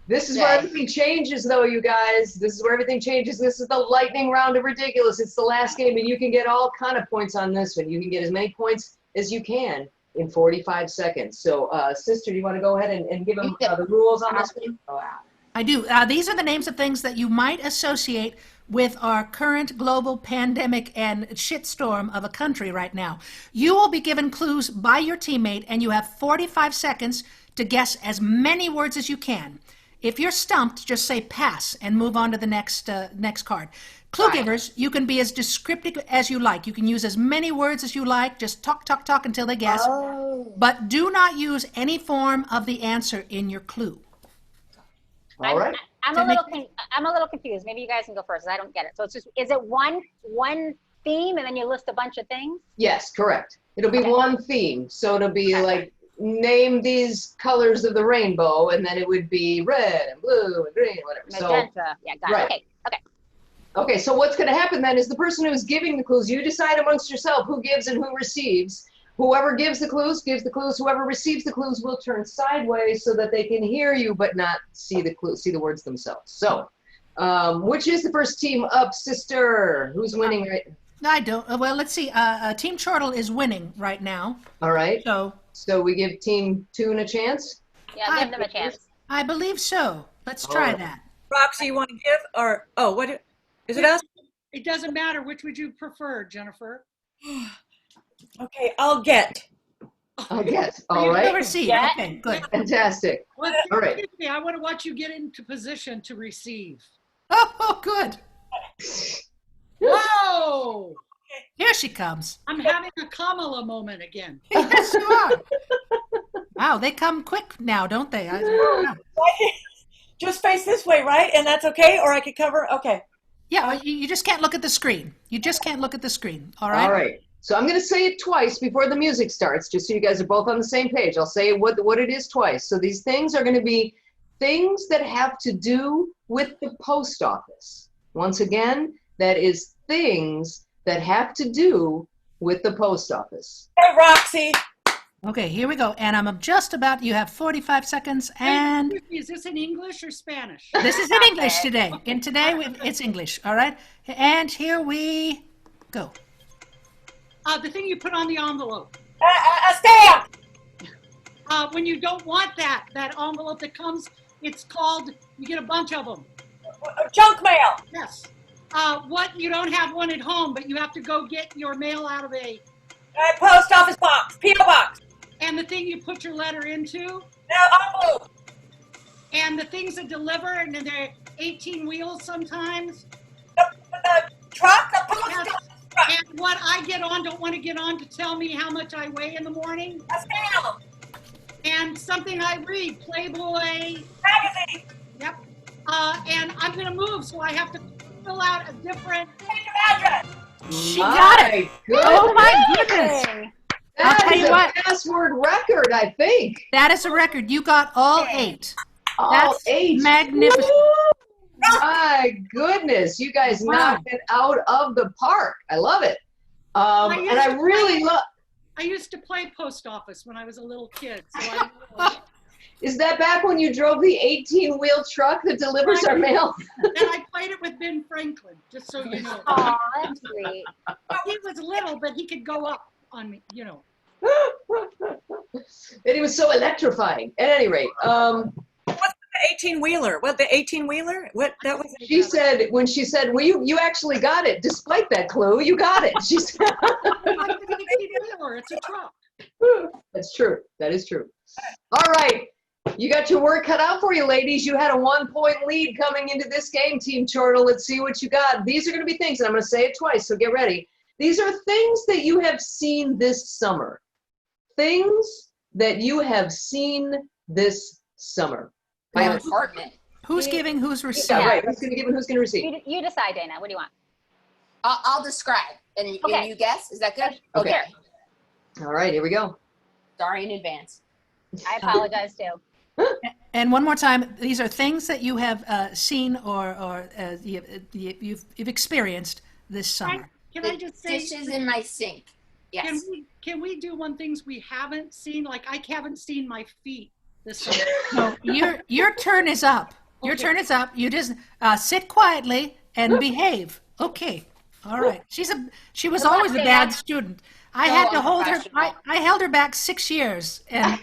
This is where everything changes, though, you guys. This is where everything changes. This is the lightning round of ridiculous. It's the last game, and you can get all kind of points on this one. You can get as many points as you can in 45 seconds. So, Sister, do you want to go ahead and give them the rules on this one? Oh, wow. I do. These are the names of things that you might associate with our current global pandemic and shitstorm of a country right now. You will be given clues by your teammate, and you have 45 seconds to guess as many words as you can. If you're stumped, just say pass and move on to the next card. Clue givers, you can be as descriptive as you like. You can use as many words as you like. Just talk until they guess. Oh. But do not use any form of the answer in your clue. All right. I'm a little confused. Maybe you guys can go first. I don't get it. So it's just, is it one theme and then you list a bunch of things? Yes, correct. It'll be one theme. So it'll be like, name these colors of the rainbow, and then it would be red and blue and green, whatever. Magenta. Yeah, got right. it. Okay. Okay, so what's going to happen then is the person who's giving the clues, you decide amongst yourself who gives and who receives. Whoever gives the clues, gives the clues. Whoever receives the clues will turn sideways so that they can hear you but not see the clues, see the words themselves. So, which is the first team up, Sister? Who's winning right now? I don't. Well, let's see. Team Chortle is winning right now. All right. So we give Team Toon a chance? Yeah, give them a chance. I believe so. Let's try that. Roxy, you want to give or what is it us? It doesn't matter. Which would you prefer, Jennifer? Okay, I'll get. I'll get. All You'll right. receive. Yeah. Okay, good. Fantastic. Well, All right. excuse me, I want to watch you get into position to receive. Oh, good. Whoa! Here she comes. I'm having a Kamala moment again. Yes, you are. Wow, they come quick now, don't they? Just face this way, right? And that's okay? Or I could cover? Okay. Yeah, you just can't look at the screen. You just can't look at the screen. All right? All right. So I'm going to say it twice before the music starts, just so you guys are both on the same page. I'll say what it is twice. So these things are going to be things that have to do with the post office. Once again, that is things that have to do with the post office. Hey, Roxy. Okay, here we go. And I'm just about, you have 45 seconds, and Excuse me, is this in English or Spanish? this is in English today. And today, it's English, all right? And here we go. The thing you put on the envelope. A stamp. When you don't want that envelope that comes, it's called, you get a bunch of them. Junk mail. Yes. What, you don't have one at home, but you have to go get your mail out of a, Post office box. P.O. box. and the thing you put your letter into, Envelope. And the things that deliver, and then they're 18 wheels sometimes. The truck, the post Yes. office truck. And what I get on, don't want to get on to tell me how much I weigh in the morning. Yes, ma'am. And something I read, Playboy. Magazine. Yep. And I'm going to move, so I have to fill out a different. Change your address. She got it. Oh my goodness. Amazing. I'll That tell is you a what. password record, I think. That is a record. You got all 8. All That's 8. magnificent. Woo! My goodness, you guys Wow. knocked it out of the park. I love it. And I really love. I used to play post office when I was a little kid. So I Is that back when you drove the 18-wheel truck that delivers our mail? and I played it with Ben Franklin, just so you know. Aw, that's sweet. He was little, but he could go up on me, you know. And it was so electrifying. At any rate, What's the 18-wheeler? What, the 18-wheeler? What, that was? she said, when she said, well, you actually got it. Despite that clue, you got it. She said, Like an 18-wheeler, it's a truck. that's true. That is true. All right. You got your work cut out for you, ladies. You had a 1-point lead coming into this game, Team Chortle. Let's see what you got. These are going to be things, and I'm going to say it twice, so get ready. These are things that you have seen this summer. Things that you have seen this summer. My Yeah. apartment. Who's giving? Who's receiving? Yeah, right. Who's going to give and who's going to receive? You decide, Dana. What do you want? I'll describe. And Okay. you guess? Is that good? Okay. Okay. All right, here we go. Sorry in advance. I apologize too. And one more time, these are things that you have seen or you've experienced this summer. Can The I just say, dishes in my sink. Yes. can we do one things we haven't seen? Like I haven't seen my feet this summer. No, your turn is up. Your Okay. turn is up. You just sit quietly and behave. Okay. All right. She was always a bad student. I No, had to I'm hold her. professional. I held her back 6 years, and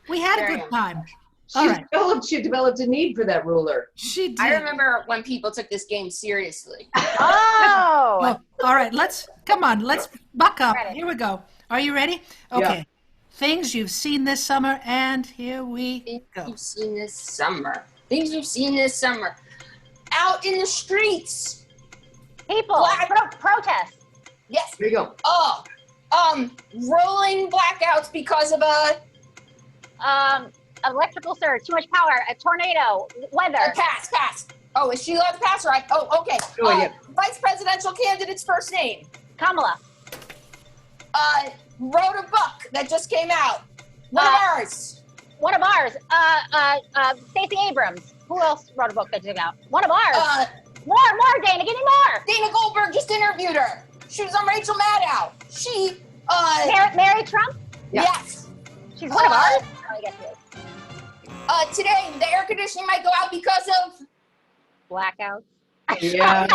we had a Very good well. time. All right. She developed a need for that ruler. She did. I remember when people took this game seriously. Oh, Oh, all right. Let's buck up. Ready. Here we go. Are you ready? Okay. Yeah. Things you've seen this summer, and here we Things go. you've seen this summer. Things you've seen this summer. Out in the streets. people, protest. Yes. There you go. Oh. Rolling blackouts because of a Electrical surge, too much power, a tornado, weather. pass. Oh, is she allowed to pass? Right. Oh, okay. Go ahead. Vice presidential candidate's first name. Kamala. Wrote a book that just came out. One of ours. One of ours. Stacey Abrams. Who else wrote a book that came out? One of ours. More, Dana, give me more. Dana Goldberg just interviewed her. She was on Rachel Maddow. She, Mary Trump. Yeah. yes. She's one of ours. Oh, I guess it is. Today the air conditioning might go out because of. Blackouts. Yeah,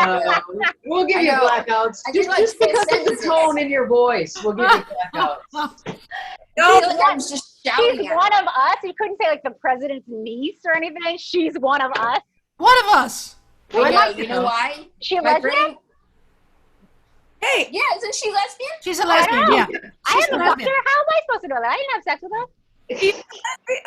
we'll give you I know. blackouts. I just like Just to say because of the sentences. tone in your voice, we'll give you blackouts. I feel like I was just shouting She's at her. one of us. You couldn't say like the president's niece or anything. She's one of us. One of us. I know, like you it, know though. why? She a My lesbian? brain- Hey, Yeah, isn't she lesbian? She's a lesbian. know. Yeah. I She's haven't a fucked her. lesbian. How am I supposed to know that? I didn't have sex with her.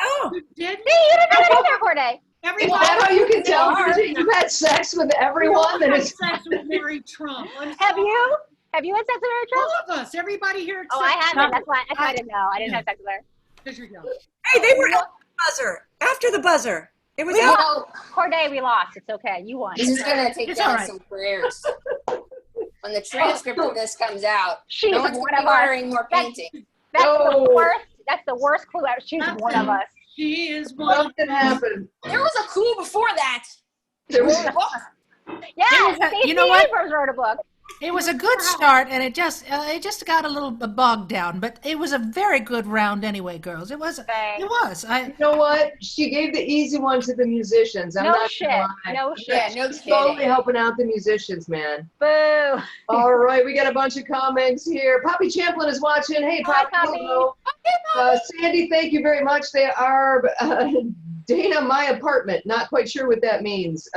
oh, You did? See, you didn't know that either, Corday. Is Everybody that how you can tell, are. Bridget? You've had sex with everyone that had is. sex with Mary Trump. Have you? Have you had sex with her, Trump? All of us. Everybody here. Oh, I haven't. That's why I didn't know. I didn't have sex with her. Because you're young. hey, they were after the buzzer. After the buzzer. It was You out. know, Corday, we lost. It's okay. You won. this is gonna take It's down all right. some careers. When the transcript of this comes out, She's no one's one gonna of be us. ordering more painting. That's No. the worst. That's the worst clue ever. She's That's one of us. She is one. Something happened. There was a clue before that. There was Wrote a book. Yeah, was a- Stacey you know what? Abrams wrote a book. It was a good start, and it just got a little bogged down. But it was a very good round anyway, girls. It was. Thanks. It was. You know what? She gave the easy one to the musicians. I'm No not shit. gonna lie. No shit. Yeah, no Slowly kidding. helping out the musicians, man. Boo. All right, we got a bunch of comments here. Poppy Champlin is watching. Hey, Hi, Poppy. Poppy. Hello. Sandy, thank you very much. They are Dana, my apartment. Not quite sure what that means.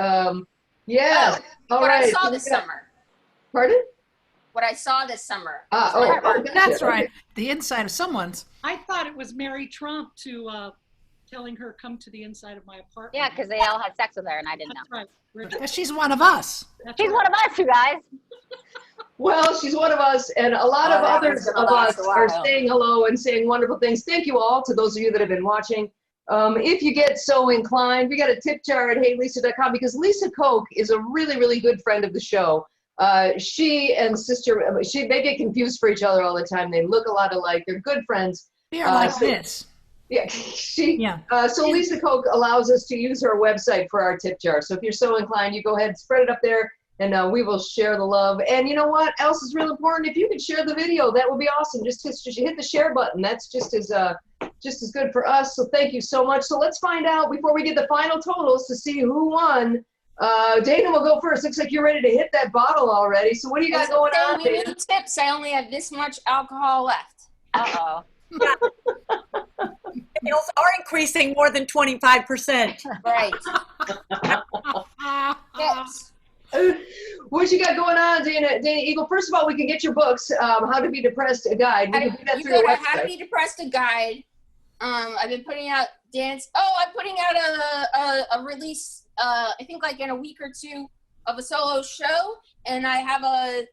Yes. All What I right. saw so this we got- summer. Pardon? What I saw this summer. Oh, That's right. The inside of someone's. I thought it was Mary Trump to telling her come to the inside of my apartment. Yeah, because they all had sex with her and I didn't know. That's right. Bridget. Because she's one of us. That's She's right. one of us, you guys. Well, she's one of us, and a lot of that others one's gonna of last us a are while. saying hello and saying wonderful things. Thank you all to those of you that have been watching. If you get so inclined, we got a tip jar at heylisa.com because Lisa Koch is a really, really good friend of the show. She and they get confused for each other all the time. They look a lot alike. They're good friends. We are like so- this. Yeah, so Lisa Koch allows us to use her website for our tip jar. So if you're so inclined, you go ahead and spread it up there, and we will share the love. And you know what else is real important? If you could share the video, that would be awesome. Just hit the share button. That's just as good for us. So thank you so much. So let's find out before we get the final totals to see who won. Dana will go first. Looks like you're ready to hit that bottle already. So what do you got going on, We Dana? need tips. I only have this much alcohol left. Uh-oh. Sales are increasing more than 25%. Right. Tips. What you got going on, Dana Eagle? First of all, we can get your books, How to Be Depressed, a guide. We can do that You through go your to How to website. Be Depressed, a guide. I've been putting out dance. I'm putting out a release. I think like in a week or two of a solo show, and I have a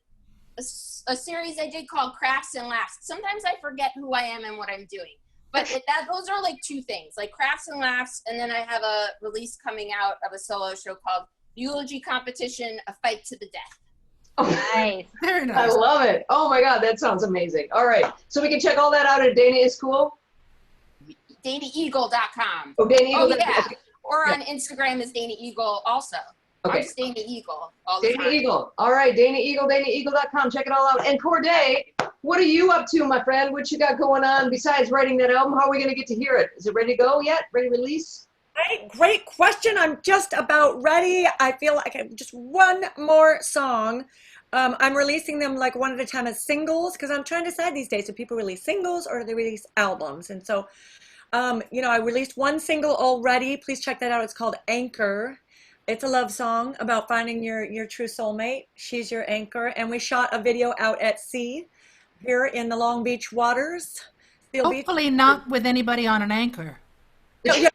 series I did called Crafts and Laughs. Sometimes I forget who I am and what I'm doing, but those are like two things, like Crafts and Laughs, and then I have a release coming out of a solo show called Eulogy Competition: A Fight to the Death. Nice. Very I nice. love it. Oh my God, that sounds amazing. All right, so we can check all that out at Dana is Cool. DanaEagle.com. Oh, Dana Eagle. Oh, yeah. Okay. Or Yeah. on Instagram is Dana Eagle also. Okay. I'm just Dana Eagle all the Dana time. Eagle. All right, Dana Eagle, DanaEagle.com. Check it all out. And Corday, what are you up to, my friend? What you got going on besides writing that album? How are we going to get to hear it? Is it ready to go yet? Ready to release? Great question. I'm just about ready. I feel like I have just one more song. I'm releasing them like one at a time as singles because I'm trying to decide these days if people release singles or do they release albums. And so, I released one single already. Please check that out. It's called Anchor. It's a love song about finding your true soulmate. She's your anchor. And we shot a video out at sea here in the Long Beach waters. Seal Beach. Hopefully not with anybody on an anchor. Yeah.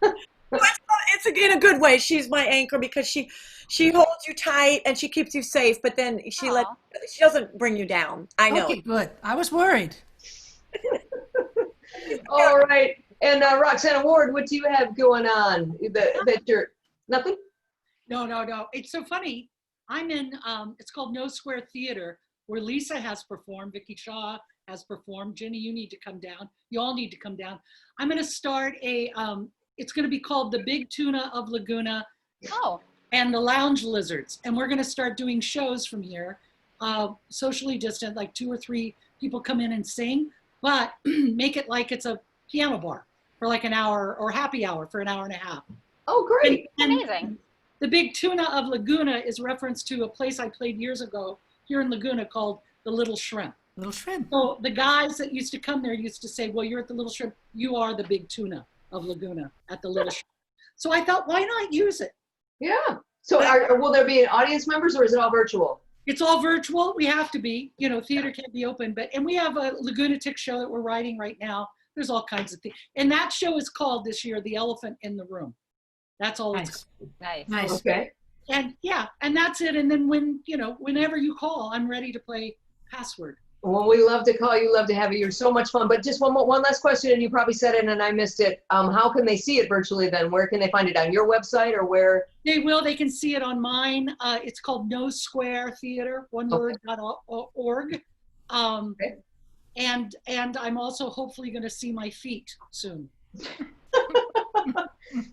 It's in a good way. She's my anchor because she holds you tight and she keeps you safe, but then she Aw. doesn't bring you down. I know. Okay, good. I was worried. All right. And Roxanna Ward, what do you have going on? That you're nothing? No. It's so funny. I'm in, it's called No Square Theater, where Lisa has performed, Vicky Shaw has performed. Jenny, you need to come down. You all need to come down. I'm going to start it's going to be called The Big Tuna of Laguna Oh, and the Lounge Lizards. And we're going to start doing shows from here, socially distant, like 2 or 3 people come in and sing, but make it like it's a piano bar for like an hour or happy hour for an hour and a half. Oh, great. And amazing. The Big Tuna of Laguna is reference to a place I played years ago here in Laguna called the Little Shrimp. Little shrimp. So the guys that used to come there used to say, well, you're at the Little Shrimp, you are the Big Tuna of Laguna at the Little Shrimp. So I thought, why not use it? Yeah. So will there be audience members or is it all virtual? It's all virtual. We have to be, theater can't be open, and we have a Lagunatic show that we're writing right now. There's all kinds of things. And that show is called this year, The Elephant in the Room. That's all it's Nice. Nice. Nice. Okay. And yeah, and that's it. And then whenever you call, I'm ready to play Password. Well, we love to call you, love to have you. You're so much fun. But just one last question, and you probably said it and I missed it. How can they see it virtually then? Where can they find it? On your website or where? They can see it on mine. It's called No Square Theater, one word, .org. Okay. And I'm also hopefully going to see my feet soon.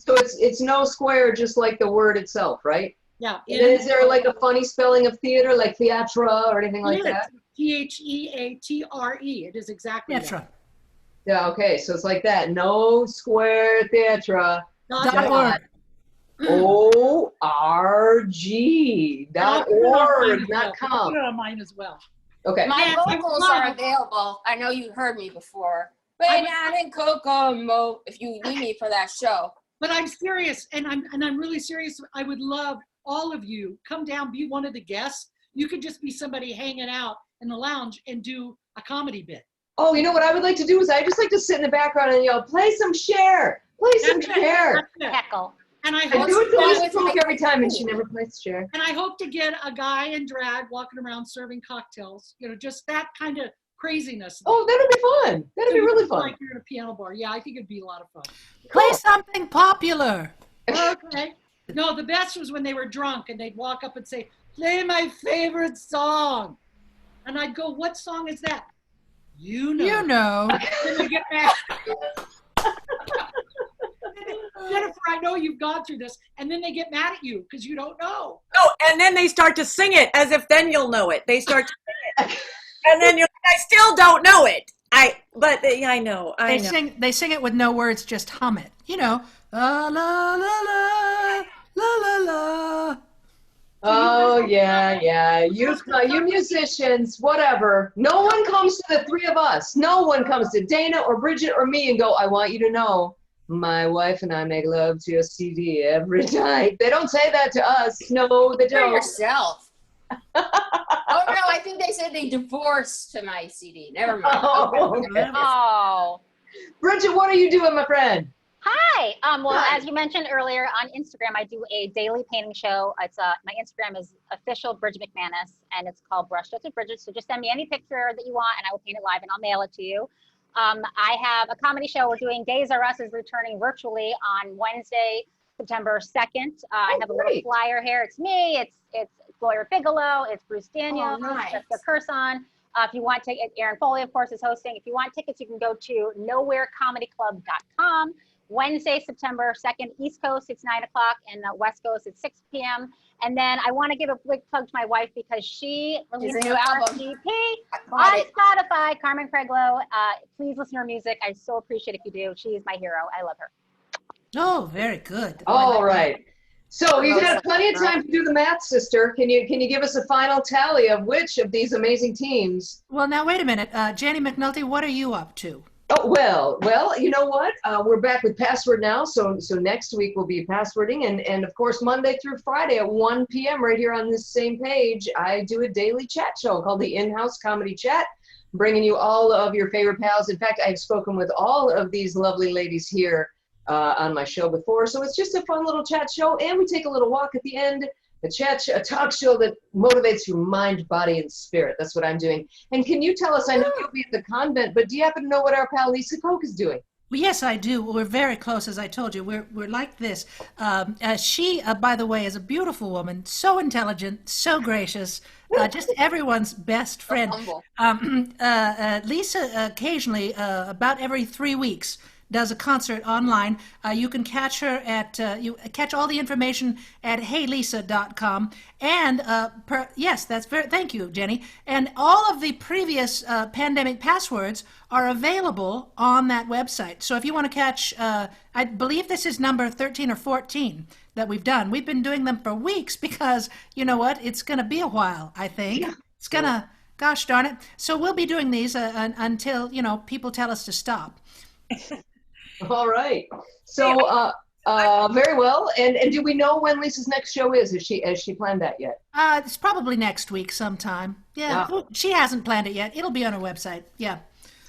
So it's no square, just like the word itself, right? Yeah. And is there like a funny spelling of theater, like theatra or anything like that? Theatre. It is exactly That's that. right. Yeah, okay. So it's like that. No square theatra. .org. .org, not Put com. it on mine as well. Okay. My Yeah, vocals are available. I know you heard me before. Way down in Kokomo, if you need me for that show. But I'm serious, and I'm really serious. I would love all of you come down, be one of the guests. You could just be somebody hanging out in the lounge and do a comedy bit. Oh, you know what I would like to do is I just like to sit in the background and yell, play some Cher, Play some chair. That's it. Heckle. And I I hope do it to Well, Lisa it's Koch like- every time, and she never plays chair. and I hope to get a guy in drag walking around serving cocktails. You know, just that kind of craziness. Oh, that'd be fun. That'd be really fun. Like you're at a piano bar. Yeah, I think it'd be a lot of fun. Play something popular. Okay. No, the best was when they were drunk and they'd walk up and say, "Play my favorite song," and I'd go, "What song is that?" You know. You know. Then they get mad. Jennifer, I know you've gone through this, and then they get mad at you because you don't know. Oh, and then they start to sing it as if then you'll know it. They start to sing it. And then you're like, I still don't know it. I know. They sing it with no words, just hum it. You know, la la la la la la la. Oh, yeah. You musicians, whatever. No one comes to the three of us. No one comes to Dana or Bridget or me and go, I want you to know, my wife and I make love to your CD every night. They don't say that to us. No, they For don't. yourself. Oh no, I think they said they divorced to my CD. Never mind. Oh, Okay. Oh. Bridget, what are you doing, my friend? Hi. Well, Hi. as you mentioned earlier on Instagram, I do a daily painting show. It's my Instagram is official Bridget McManus, and it's called Brushstrokes with Bridget. So just send me any picture that you want, and I will paint it live, and I'll mail it to you. I have a comedy show. We're doing Days R Us is returning virtually on Wednesday, September 2nd. I have a little great. flyer here. It's me. It's Gloria Bigelow. It's Bruce Daniels. nice. Jessica Curson. If you want tickets, Aaron Foley, of course, is hosting. If you want tickets, you can go to nowherecomedyclub.com. Wednesday, September 2nd, East Coast, it's 9 o'clock, and the West Coast, it's 6 p.m. And then I want to give a big plug to my wife because she released It's a her new album. first EP I bought on it. Spotify, Carmen Craiglow. Please listen to her music. I so appreciate if you do. She is my hero. I love her. Oh, very good. All right. So you've had plenty of time to do the math, sister. Can you give us a final tally of which of these amazing teams? Well, now wait a minute, Jennie McNulty, what are you up to? Oh, well, you know what? We're back with Password now. So next week we'll be passwording. And of course, Monday through Friday at 1 p.m. right here on this same page, I do a daily chat show called the In-House Comedy Chat, bringing you all of your favorite pals. In fact, I've spoken with all of these lovely ladies here on my show before. So it's just a fun little chat show. And we take a little walk at the end. A talk show that motivates your mind, body, and spirit. That's what I'm doing. And can you tell us, I know you'll be at the convent, but do you happen to know what our pal Lisa Koch is doing? Well, yes, I do. We're very close, as I told you. We're like this. She, by the way, is a beautiful woman, so intelligent, so gracious, just everyone's best friend. Humble. Lisa occasionally, about every 3 weeks, does a concert online. You can catch her at, you catch all the information at heylisa.com. And yes, thank you, Jenny. And all of the previous pandemic passwords are available on that website. So if you want to catch, I believe this is number 13 or 14 that we've done. We've been doing them for weeks because, you know what, it's going to be a while, I think. Yeah. It's going to, gosh darn it. So we'll be doing these until, people tell us to stop. All right. So, very well. And do we know when Lisa's next show is? Has she planned that yet? It's probably next week sometime. Yeah. Well, she hasn't planned it yet. It'll be on her website. Yeah.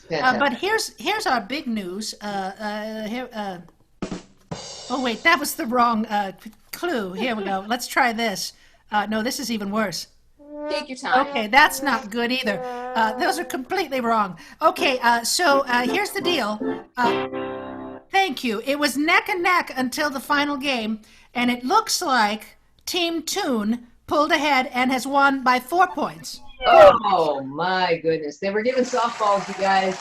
But here's our big news. Oh wait, that was the wrong clue. Here we go. Let's try this. No, this is even worse. Take your time. Okay, that's not good either. Those are completely wrong. Okay, so here's the deal. Thank you. It was neck and neck until the final game, and it looks like Team Toon pulled ahead and has won by 4 points. Oh my goodness. They were giving softballs, you guys.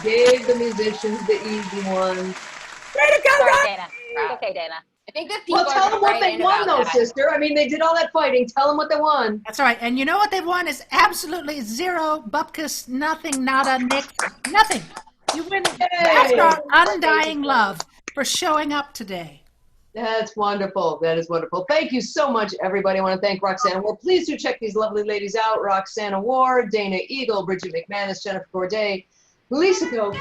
Gave the musicians the easy ones. Way to go, Sorry, Rob! Dana. It's okay, Dana. I think that people Well, tell them what they won, though, that. sister. I mean, they did all that fighting. Tell them what they won. That's right. And you know what they've won is absolutely zero, bupkis, nothing, nada, nick, nothing. You win. That's our undying love for showing up today. That's wonderful. That is wonderful. Thank you so much, everybody. I want to thank Roxanna Ward. Please do check these lovely ladies out. Roxanna Ward, Dana Eagle, Bridget McManus, Jennifer Corday, Lisa Koch.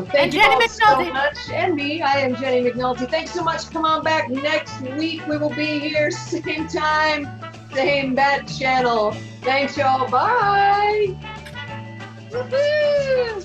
Thank you all so much. And me, I am Jennie McNulty. Thanks so much. Come on back next week. We will be here, same time, same bat channel. Thanks, y'all. Bye. Woo-hoo.